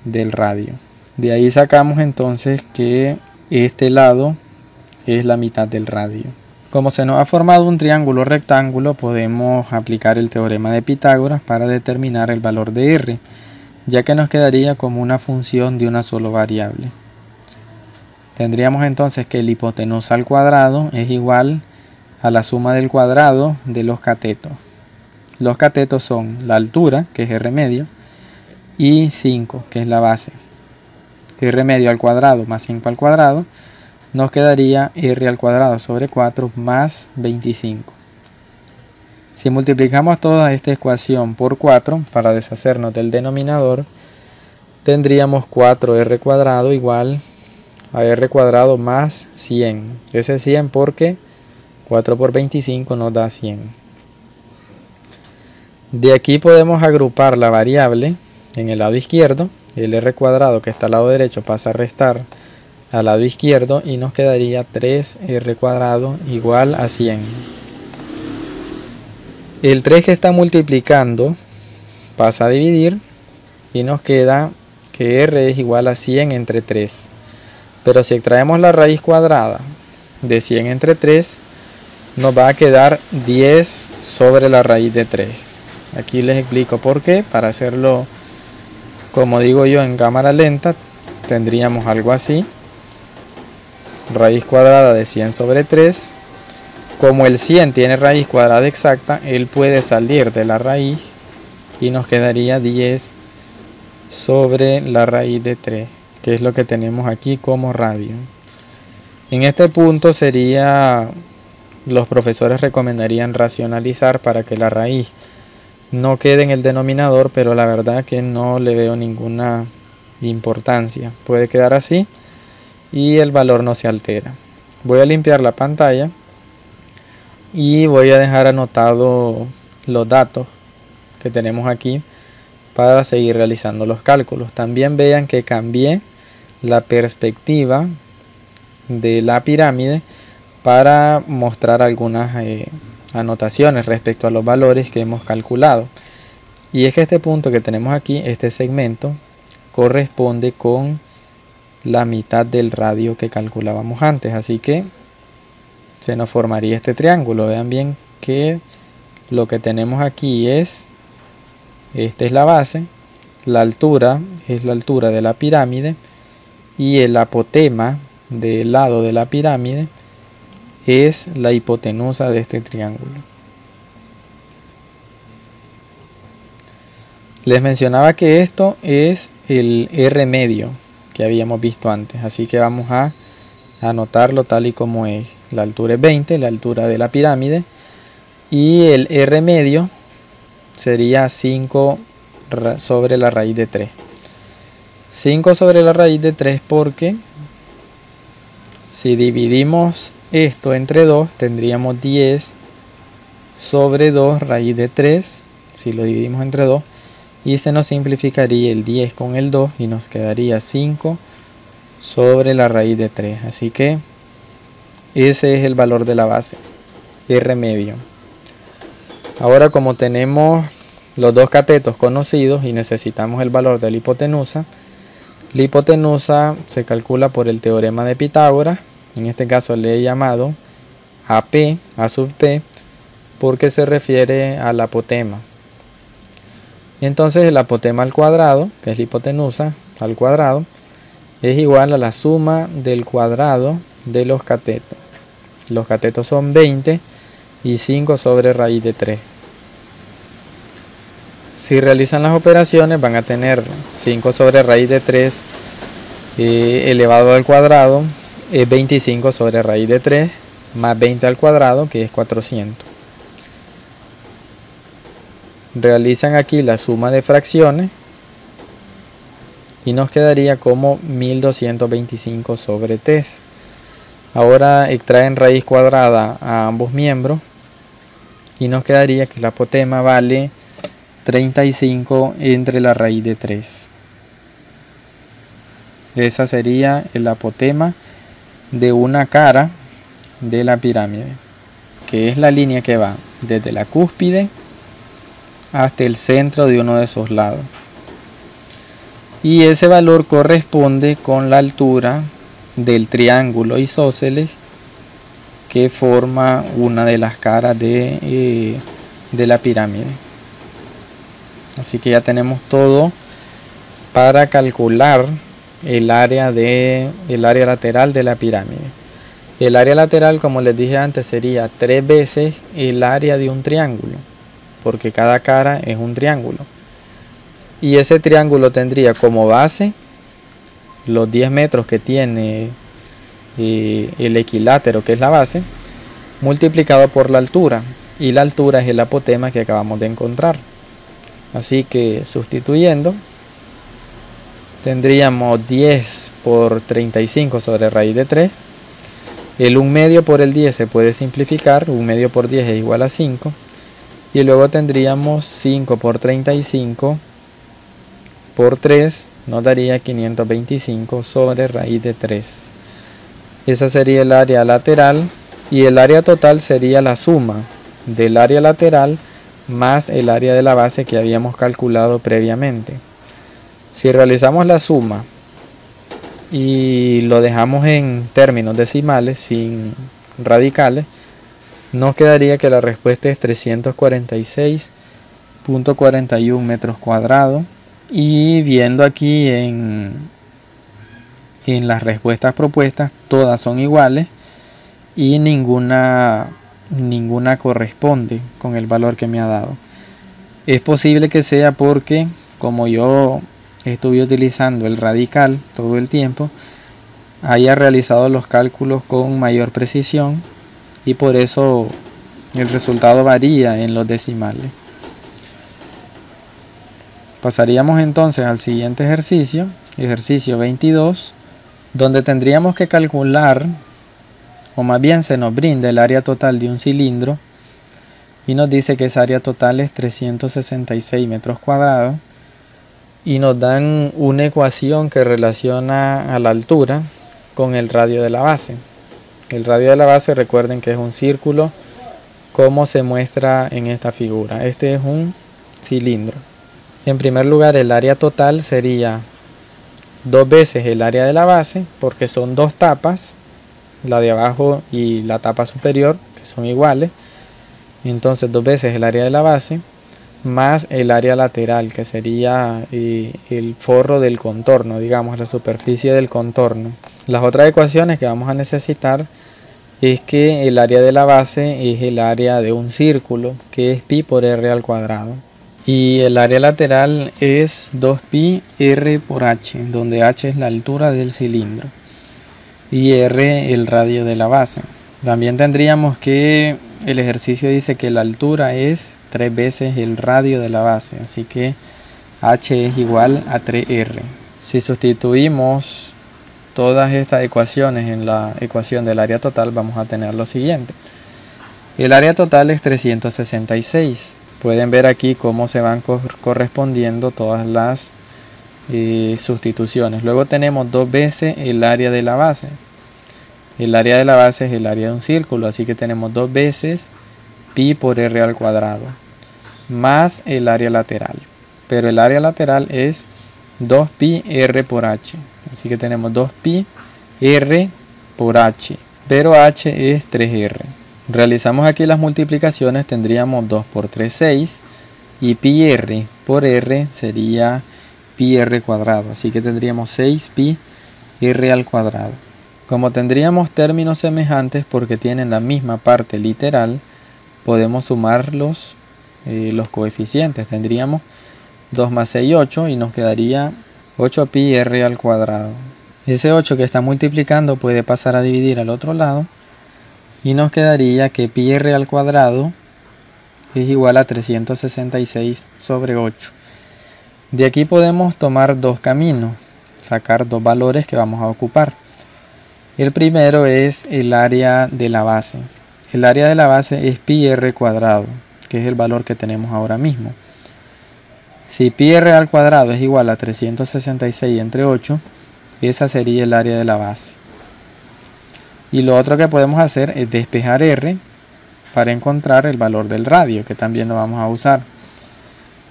del radio. De ahí sacamos entonces que este lado es la mitad del radio. Como se nos ha formado un triángulo rectángulo, podemos aplicar el teorema de Pitágoras para determinar el valor de R, ya que nos quedaría como una función de una sola variable. Tendríamos entonces que el hipotenusa al cuadrado es igual a la suma del cuadrado de los catetos. Los catetos son la altura, que es R medio, y 5, que es la base. R medio al cuadrado más 5 al cuadrado, nos quedaría R al cuadrado sobre 4 más 25. Si multiplicamos toda esta ecuación por 4 para deshacernos del denominador, tendríamos 4R cuadrado igual a R cuadrado más 100. Ese es 100 porque 4 por 25 nos da 100. De aquí podemos agrupar la variable en el lado izquierdo. El R cuadrado que está al lado derecho pasa a restar al lado izquierdo y nos quedaría 3R cuadrado igual a 100. El 3 que está multiplicando pasa a dividir y nos queda que R es igual a 100 entre 3. Pero si extraemos la raíz cuadrada de 100 entre 3, nos va a quedar 10 sobre la raíz de 3. Aquí les explico por qué. Para hacerlo, como digo yo, en cámara lenta, tendríamos algo así. Raíz cuadrada de 100 sobre 3. Como el 100 tiene raíz cuadrada exacta, él puede salir de la raíz y nos quedaría 10 sobre la raíz de 3, que es lo que tenemos aquí como radio. En este punto los profesores recomendarían racionalizar para que la raíz no quede en el denominador, pero la verdad que no le veo ninguna importancia. Puede quedar así y el valor no se altera. Voy a limpiar la pantalla y voy a dejar anotado los datos que tenemos aquí para seguir realizando los cálculos. También vean que cambié la perspectiva de la pirámide para mostrar algunas anotaciones respecto a los valores que hemos calculado. Y es que este punto que tenemos aquí, este segmento, corresponde con la mitad del radio que calculábamos antes, así que se nos formaría este triángulo. Vean bien que lo que tenemos aquí esta es la base, la altura es la altura de la pirámide y el apotema del lado de la pirámide es la hipotenusa de este triángulo. Les mencionaba que esto es el R medio que habíamos visto antes, así que vamos a anotarlo tal y como es. La altura es 20, la altura de la pirámide, y el R medio sería 5 sobre la raíz de 3. 5 sobre la raíz de 3 porque si dividimos esto entre 2 tendríamos 10 sobre 2 raíz de 3, si lo dividimos entre 2, y se nos simplificaría el 10 con el 2 y nos quedaría 5 sobre la raíz de 3. Así que ese es el valor de la base, R medio. Ahora, como tenemos los dos catetos conocidos y necesitamos el valor de la hipotenusa se calcula por el teorema de Pitágoras. En este caso le he llamado AP, A sub P, porque se refiere al apotema. Entonces el apotema al cuadrado, que es la hipotenusa al cuadrado, es igual a la suma del cuadrado de los catetos. Los catetos son 20 y 5 sobre raíz de 3. Si realizan las operaciones van a tener 5 sobre raíz de 3 elevado al cuadrado es 25 sobre raíz de 3 más 20 al cuadrado, que es 400. Realizan aquí la suma de fracciones y nos quedaría como 1225 sobre 3. Ahora extraen raíz cuadrada a ambos miembros y nos quedaría que el apotema vale 35 entre la raíz de 3. Esa sería el apotema de una cara de la pirámide, que es la línea que va desde la cúspide hasta el centro de uno de esos lados. Y ese valor corresponde con la altura del triángulo isósceles que forma una de las caras de la pirámide. Así que ya tenemos todo para calcular el área lateral de la pirámide. El área lateral, como les dije antes, sería 3 veces el área de un triángulo, porque cada cara es un triángulo. Y ese triángulo tendría como base los 10 metros que tiene el equilátero, que es la base, multiplicado por la altura. Y la altura es el apotema que acabamos de encontrar. Así que sustituyendo, tendríamos 10 por 35 sobre raíz de 3. El 1 medio por el 10 se puede simplificar, 1 medio por 10 es igual a 5. Y luego tendríamos 5 por 35 por 3, nos daría 525 sobre raíz de 3. Esa sería el área lateral, y el área total sería la suma del área lateral más el área de la base que habíamos calculado previamente. Si realizamos la suma y lo dejamos en términos decimales sin radicales, nos quedaría que la respuesta es 346.41 metros cuadrados. Y viendo aquí en las respuestas propuestas, todas son iguales y ninguna corresponde con el valor que me ha dado. Es posible que sea porque, como yo estuve utilizando el radical todo el tiempo, haya realizado los cálculos con mayor precisión y por eso el resultado varía en los decimales. Pasaríamos entonces al siguiente ejercicio, ejercicio 22, donde tendríamos que calcular, o más bien se nos brinda el área total de un cilindro y nos dice que esa área total es 366 metros cuadrados y nos dan una ecuación que relaciona a la altura con el radio de la base. El radio de la base, recuerden que es un círculo como se muestra en esta figura. Este es un cilindro. En primer lugar, el área total sería 2 veces el área de la base, porque son dos tapas, la de abajo y la tapa superior, que son iguales. Entonces 2 veces el área de la base, más el área lateral, que sería el forro del contorno, digamos, la superficie del contorno. Las otras ecuaciones que vamos a necesitar es que el área de la base es el área de un círculo, que es pi por r al cuadrado. Y el área lateral es 2pi r por h, donde h es la altura del cilindro y r el radio de la base. También tendríamos que el ejercicio dice que la altura es 3 veces el radio de la base, así que h es igual a 3r. Si sustituimos todas estas ecuaciones en la ecuación del área total, vamos a tener lo siguiente. El área total es 366. Pueden ver aquí cómo se van correspondiendo todas las sustituciones. Luego tenemos 2 veces el área de la base. El área de la base es el área de un círculo, así que tenemos 2 veces pi por r al cuadrado, más el área lateral. Pero el área lateral es 2pi r por h, así que tenemos 2pi r por h, pero h es 3r. Realizamos aquí las multiplicaciones, tendríamos 2 por 3, 6, y pi r por r sería pi r cuadrado, así que tendríamos 6pi r al cuadrado. Como tendríamos términos semejantes porque tienen la misma parte literal, podemos sumar los coeficientes. Tendríamos 2 más 6, 8 y nos quedaría 8pi r al cuadrado. Ese 8 que está multiplicando puede pasar a dividir al otro lado y nos quedaría que pi r al cuadrado es igual a 366 sobre 8. De aquí podemos tomar dos caminos, sacar dos valores que vamos a ocupar. El primero es el área de la base. El área de la base es pi r cuadrado, que es el valor que tenemos ahora mismo. Si pi r al cuadrado es igual a 366 entre 8, esa sería el área de la base. Y lo otro que podemos hacer es despejar r para encontrar el valor del radio, que también lo vamos a usar.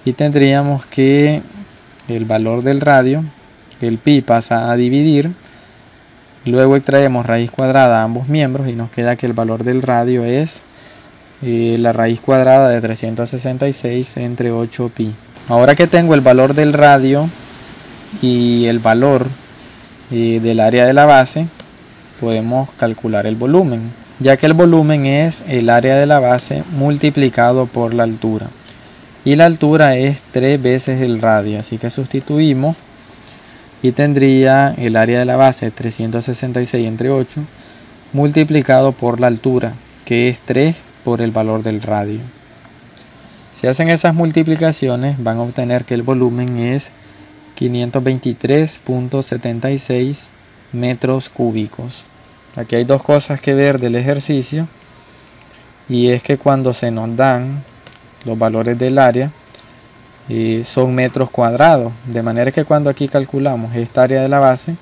Y tendríamos que el valor del radio, el pi pasa a dividir, luego extraemos raíz cuadrada a ambos miembros y nos queda que el valor del radio es la raíz cuadrada de 366 entre 8pi. Ahora que tengo el valor del radio y el valor del área de la base, podemos calcular el volumen, ya que el volumen es el área de la base multiplicado por la altura. Y la altura es 3 veces el radio, así que sustituimos y tendría el área de la base 366 entre 8 multiplicado por la altura, que es 3 por el valor del radio. Si hacen esas multiplicaciones van a obtener que el volumen es 523.76 metros cúbicos. Aquí hay dos cosas que ver del ejercicio, y es que cuando se nos dan los valores del área son metros cuadrados, de manera que cuando aquí calculamos esta área de la base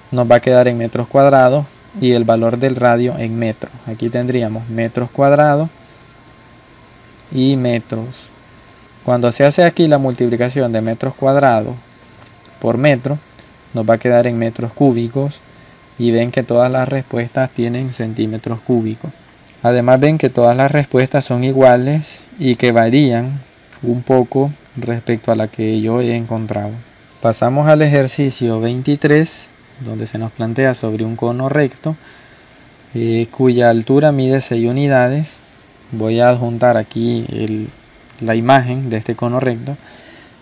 nos va a quedar en metros cuadrados y el valor del radio en metros. Aquí tendríamos metros cuadrados y metros. Cuando se hace aquí la multiplicación de metros cuadrados por metro, nos va a quedar en metros cúbicos, y ven que todas las respuestas tienen centímetros cúbicos. Además ven que todas las respuestas son iguales y que varían un poco respecto a la que yo he encontrado. Pasamos al ejercicio 23, donde se nos plantea sobre un cono recto cuya altura mide 6 unidades. Voy a adjuntar aquí la imagen de este cono recto,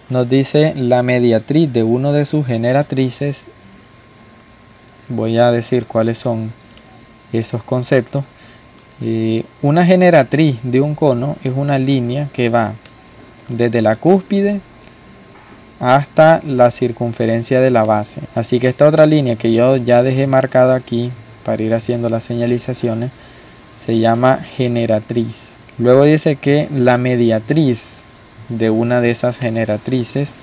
nos dice la mediatriz de uno de sus generatrices. Voy a decir cuáles son esos conceptos. Una generatriz de un cono es una línea que va desde la cúspide hasta la circunferencia de la base. Así que esta otra línea que yo ya dejé marcada aquí para ir haciendo las señalizaciones se llama generatriz. Luego dice que la mediatriz de una de esas generatrices,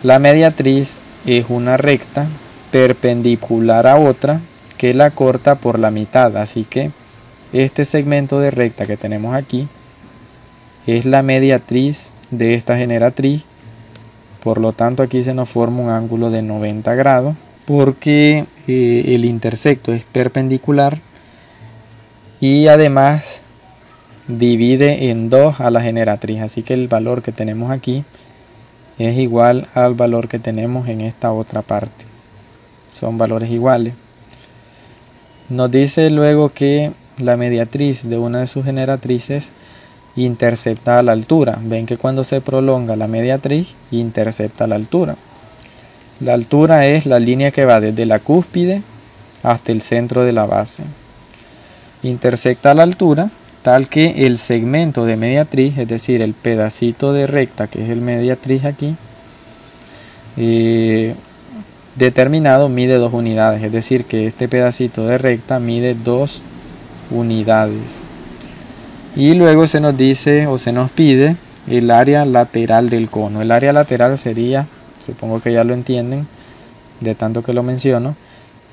la mediatriz es una recta perpendicular a otra que la corta por la mitad. Así que este segmento de recta que tenemos aquí es la mediatriz de esta generatriz. Por lo tanto, aquí se nos forma un ángulo de 90 grados porque el intersecto es perpendicular y además divide en dos a la generatriz. Así que el valor que tenemos aquí es igual al valor que tenemos en esta otra parte. Son valores iguales. Nos dice luego que la mediatriz de una de sus generatrices intercepta a la altura. Ven que cuando se prolonga la mediatriz intercepta la altura. La altura es la línea que va desde la cúspide hasta el centro de la base. Intersecta la altura tal que el segmento de mediatriz, es decir, el pedacito de recta que es el mediatriz aquí, determinado mide 2 unidades. Es decir, que este pedacito de recta mide 2 unidades. Y luego se nos dice o se nos pide el área lateral del cono. El área lateral sería, supongo que ya lo entienden de tanto que lo menciono,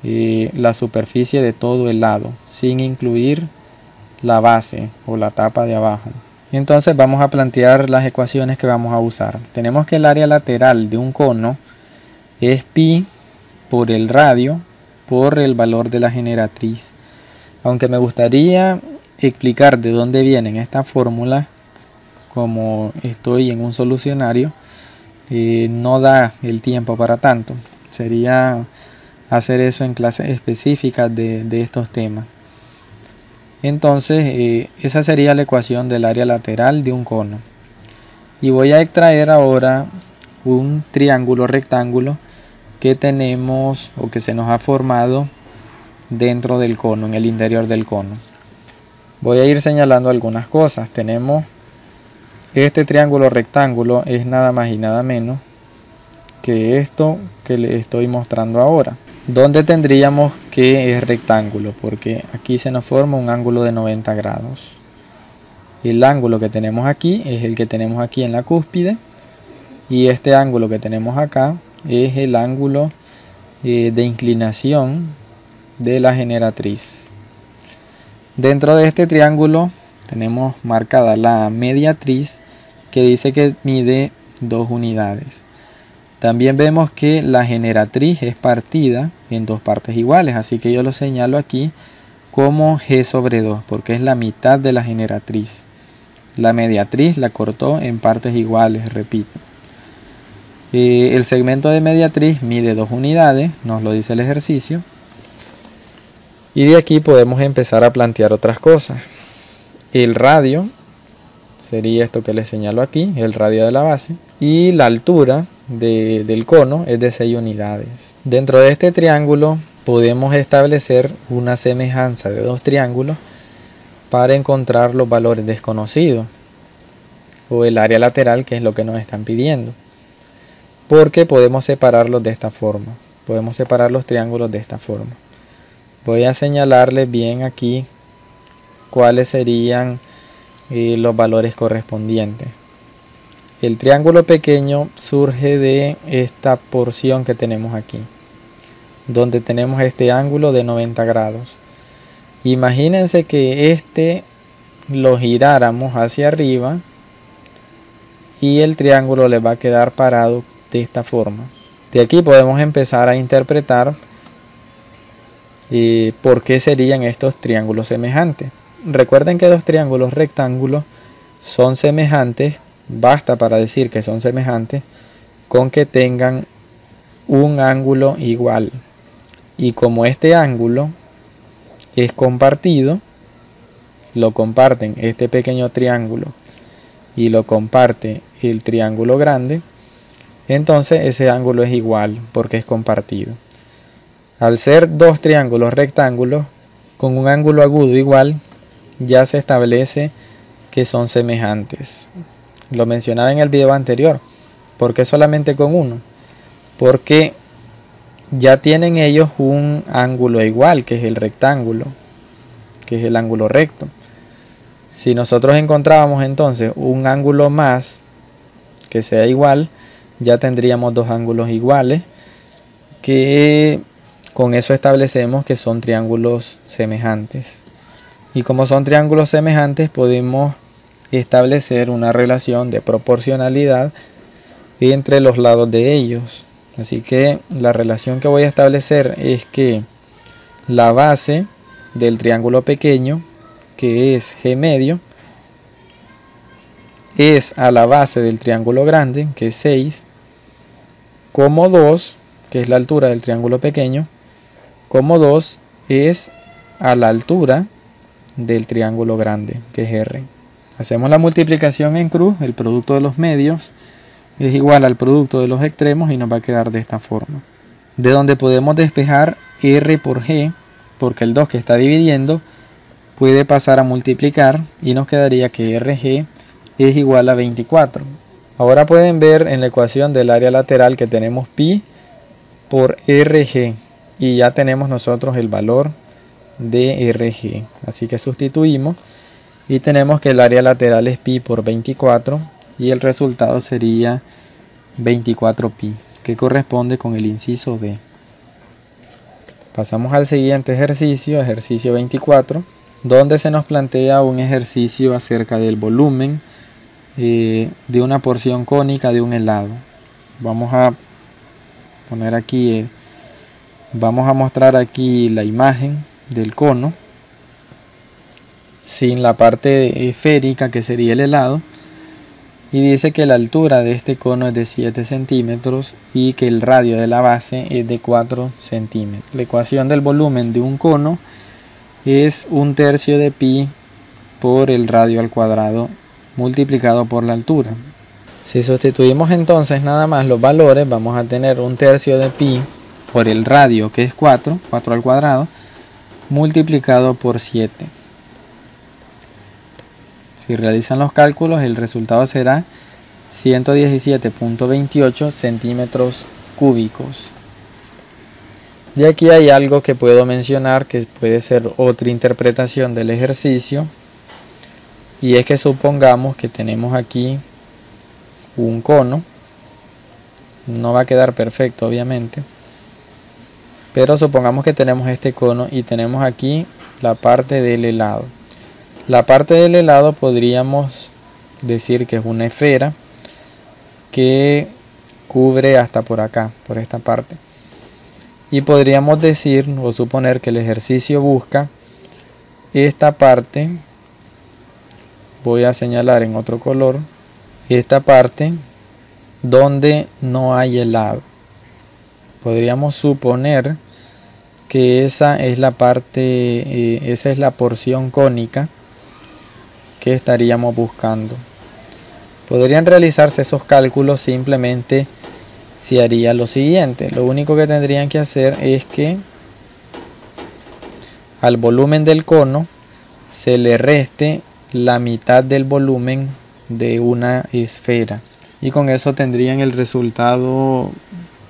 la superficie de todo el lado, sin incluir la base o la tapa de abajo. Entonces vamos a plantear las ecuaciones que vamos a usar. Tenemos que el área lateral de un cono es pi por el radio por el valor de la generatriz. Aunque me gustaría explicar de dónde vienen estas fórmulas, como estoy en un solucionario, no da el tiempo para tanto. Sería hacer eso en clases específicas de estos temas. Entonces esa sería la ecuación del área lateral de un cono. Y voy a extraer ahora un triángulo rectángulo que tenemos o que se nos ha formado dentro del cono, en el interior del cono. Voy a ir señalando algunas cosas. Tenemos este triángulo rectángulo, es nada más y nada menos que esto que le estoy mostrando ahora. ¿Dónde tendríamos que es rectángulo? Porque aquí se nos forma un ángulo de 90 grados. El ángulo que tenemos aquí es el que tenemos aquí en la cúspide. Y este ángulo que tenemos acá es el ángulo de inclinación de la generatriz. Dentro de este triángulo tenemos marcada la mediatriz, que dice que mide 2 unidades. También vemos que la generatriz es partida en 2 partes iguales, así que yo lo señalo aquí como G sobre 2, porque es la mitad de la generatriz. La mediatriz la cortó en partes iguales, repito. El segmento de mediatriz mide 2 unidades, nos lo dice el ejercicio. Y de aquí podemos empezar a plantear otras cosas. El radio sería esto que les señalo aquí, el radio de la base. Y la altura del cono es de 6 unidades. Dentro de este triángulo podemos establecer una semejanza de 2 triángulos para encontrar los valores desconocidos o el área lateral, que es lo que nos están pidiendo. Porque podemos separarlos de esta forma. Podemos separar los triángulos de esta forma. Voy a señalarles bien aquí cuáles serían los valores correspondientes. El triángulo pequeño surge de esta porción que tenemos aquí, donde tenemos este ángulo de 90 grados. Imagínense que este lo giráramos hacia arriba y el triángulo le va a quedar parado de esta forma. De aquí podemos empezar a interpretar por qué serían estos triángulos semejantes. Recuerden que 2 triángulos rectángulos son semejantes, basta para decir que son semejantes con que tengan un ángulo igual. Y como este ángulo es compartido, lo comparten este pequeño triángulo y lo comparte el triángulo grande, entonces ese ángulo es igual porque es compartido. Al ser dos triángulos rectángulos con un ángulo agudo igual, ya se establece que son semejantes. Lo mencionaba en el video anterior. ¿Por qué solamente con uno? Porque ya tienen ellos un ángulo igual, que es el rectángulo, que es el ángulo recto. Si nosotros encontrábamos entonces un ángulo más que sea igual, ya tendríamos dos ángulos iguales, que con eso establecemos que son triángulos semejantes. Y como son triángulos semejantes, podemos establecer una relación de proporcionalidad entre los lados de ellos. Así que la relación que voy a establecer es que la base del triángulo pequeño, que es G medio, es a la base del triángulo grande, que es 6, como 2, que es la altura del triángulo pequeño, como 2 es a la altura del triángulo grande, que es R. Hacemos la multiplicación en cruz, el producto de los medios es igual al producto de los extremos y nos va a quedar de esta forma. De donde podemos despejar R por G, porque el 2 que está dividiendo puede pasar a multiplicar y nos quedaría que RG es igual a 24. Ahora pueden ver en la ecuación del área lateral que tenemos pi por RG y ya tenemos nosotros el valor de RG. Así que sustituimos y tenemos que el área lateral es pi por 24 y el resultado sería 24 pi, que corresponde con el inciso D. Pasamos al siguiente ejercicio, ejercicio 24, donde se nos plantea un ejercicio acerca del volumen de una porción cónica de un helado. Vamos a poner aquí, vamos a mostrar aquí la imagen del cono sin la parte esférica que sería el helado, y dice que la altura de este cono es de 7 centímetros y que el radio de la base es de 4 centímetros. La ecuación del volumen de un cono es 1/3 de pi por el radio al cuadrado multiplicado por la altura. Si sustituimos entonces nada más los valores, vamos a tener 1/3 de pi por el radio, que es 4 al cuadrado, multiplicado por 7. Si realizan los cálculos, el resultado será 117.28 centímetros cúbicos. Y aquí hay algo que puedo mencionar que puede ser otra interpretación del ejercicio, y es que supongamos que tenemos aquí un cono. No va a quedar perfecto obviamente, pero supongamos que tenemos este cono y tenemos aquí la parte del helado. La parte del helado podríamos decir que es una esfera que cubre hasta por acá, por esta parte. Y podríamos decir o suponer que el ejercicio busca esta parte, voy a señalar en otro color, esta parte donde no hay helado. Podríamos suponer que esa es la parte, esa es la porción cónica que estaríamos buscando. Podrían realizarse esos cálculos, simplemente se haría lo siguiente. Lo único que tendrían que hacer es que al volumen del cono se le reste la mitad del volumen de una esfera, y con eso tendrían el resultado.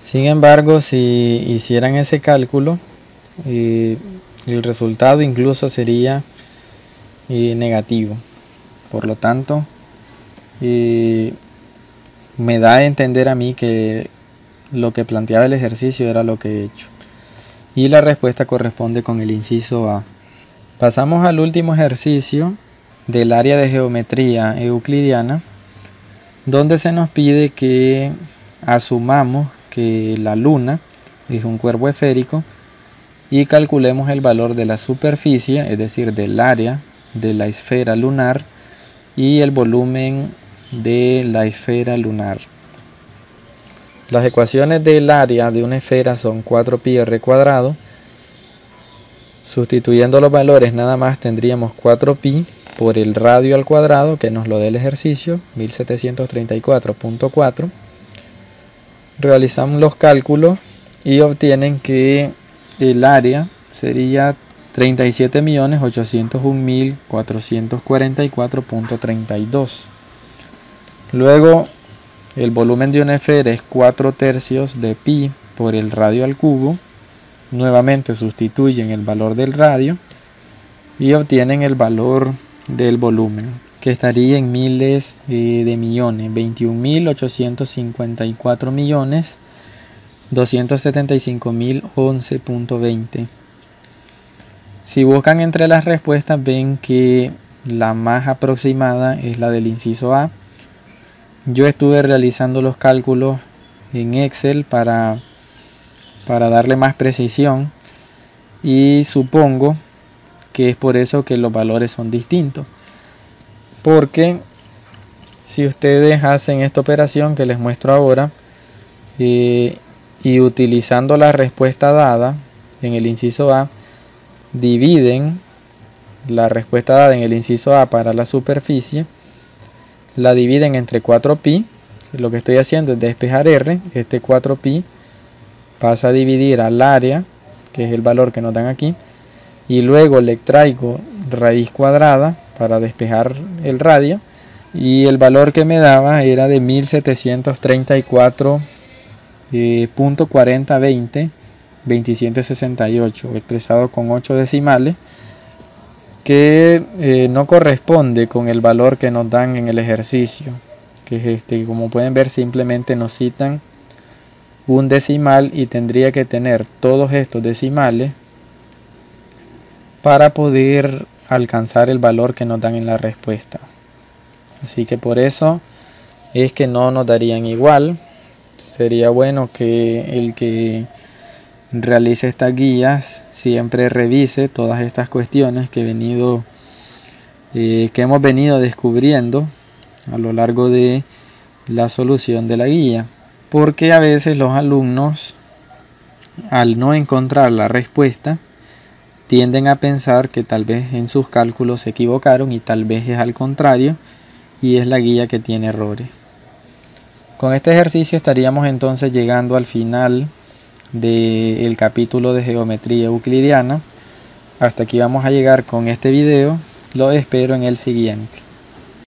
Sin embargo, si hicieran ese cálculo, el resultado incluso sería negativo. Por lo tanto, me da a entender a mí que lo que planteaba el ejercicio era lo que he hecho. Y la respuesta corresponde con el inciso A. Pasamos al último ejercicio del área de geometría euclidiana, donde se nos pide que asumamos que la luna es un cuerpo esférico y calculemos el valor de la superficie, es decir, del área de la esfera lunar y el volumen de la esfera lunar. Las ecuaciones del área de una esfera son 4πr cuadrado. Sustituyendo los valores nada más tendríamos 4pi por el radio al cuadrado, que nos lo dé el ejercicio, 1734.4. Realizamos los cálculos y obtienen que el área sería 37.801.444.32. Luego, el volumen de una esfera es 4/3 de pi por el radio al cubo. Nuevamente sustituyen el valor del radio y obtienen el valor del volumen, que estaría en miles de millones, 21.854.275.011.20. Si buscan entre las respuestas, ven que la más aproximada es la del inciso A. Yo estuve realizando los cálculos en Excel para darle más precisión, y supongo que es por eso que los valores son distintos, porque si ustedes hacen esta operación que les muestro ahora y utilizando la respuesta dada en el inciso A, dividen la respuesta dada en el inciso A para la superficie, la dividen entre 4pi. Lo que estoy haciendo es despejar R. Este 4pi pasa a dividir al área, que es el valor que nos dan aquí, y luego le traigo raíz cuadrada para despejar el radio, y el valor que me daba era de 1734.4020.2768, expresado con 8 decimales, que no corresponde con el valor que nos dan en el ejercicio, que es este. Como pueden ver, simplemente nos citan un decimal y tendría que tener todos estos decimales para poder alcanzar el valor que nos dan en la respuesta. Así que por eso es que no nos darían igual. Sería bueno que el que realice estas guías siempre revise todas estas cuestiones que hemos venido descubriendo a lo largo de la solución de la guía, porque a veces los alumnos, al no encontrar la respuesta, tienden a pensar que tal vez en sus cálculos se equivocaron, y tal vez es al contrario y es la guía que tiene errores. Con este ejercicio estaríamos entonces llegando al final del capítulo de geometría euclidiana. Hasta aquí vamos a llegar con este video. Lo espero en el siguiente.